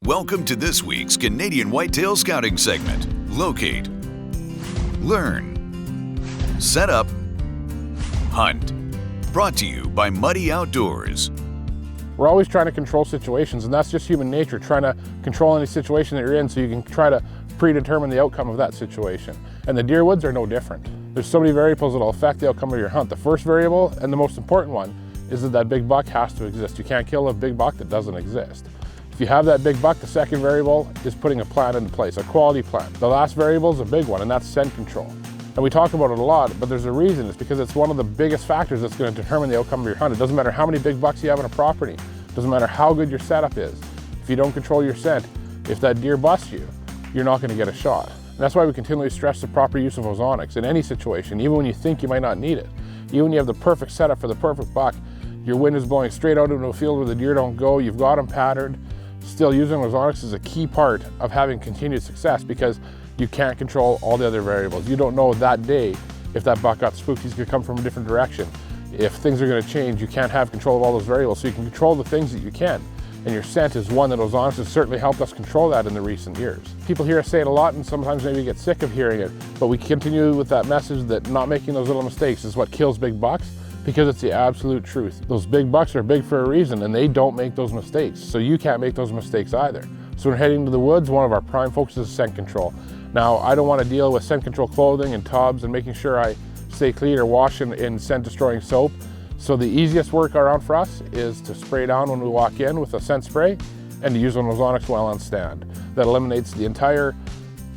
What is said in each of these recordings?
Welcome to this week's Canadian Whitetail Scouting segment. Locate, learn, set up, hunt. Brought to you by Muddy Outdoors. We're always trying to control situations, and that's just human nature, trying to control any situation that you're in so you can try to predetermine the outcome of that situation. And the deer woods are no different. There's so many variables that will affect the outcome of your hunt. The first variable, and the most important one, is that big buck has to exist. You can't kill a big buck that doesn't exist. If you have that big buck, the second variable is putting a plan into place, a quality plan. The last variable is a big one, and that's scent control. And we talk about it a lot, but there's a reason. It's because it's one of the biggest factors that's going to determine the outcome of your hunt. It doesn't matter how many big bucks you have on a property. It doesn't matter how good your setup is. If you don't control your scent, if that deer busts you, you're not going to get a shot. And that's why we continually stress the proper use of ozonics in any situation, even when you think you might not need it. Even when you have the perfect setup for the perfect buck, your wind is blowing straight out into a field where the deer don't go, you've got them patterned. Still, using ozonics is a key part of having continued success because you can't control all the other variables. You don't know that day if that buck got spooked, he's going to come from a different direction. If things are going to change, you can't have control of all those variables, so you can control the things that you can. And your scent is one that ozonics has certainly helped us control that in the recent years. People hear us say it a lot, and sometimes maybe get sick of hearing it, but we continue with that message that not making those little mistakes is what kills big bucks, because it's the absolute truth. Those big bucks are big for a reason, and they don't make those mistakes, so you can't make those mistakes either. So when heading to the woods, one of our prime focuses is scent control. Now, I don't want to deal with scent control clothing and tubs and making sure I stay clean or wash in scent destroying soap. So the easiest work around for us is to spray down when we walk in with a scent spray and to use an ozonics while on stand. That eliminates the entire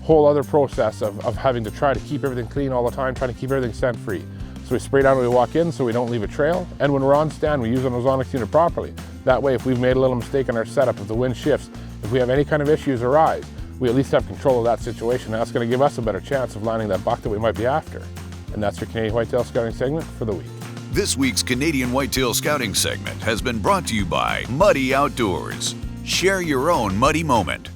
whole other process of having to try to keep everything clean all the time, trying to keep everything scent free. So we spray down when we walk in so we don't leave a trail, and when we're on stand we use an ozonics unit properly. That way, if we've made a little mistake in our setup, if the wind shifts, if we have any kind of issues arise, we at least have control of that situation, and that's going to give us a better chance of landing that buck that we might be after. And that's your Canadian Whitetail Scouting segment for the week. This week's Canadian Whitetail Scouting segment has been brought to you by Muddy Outdoors. Share your own muddy moment.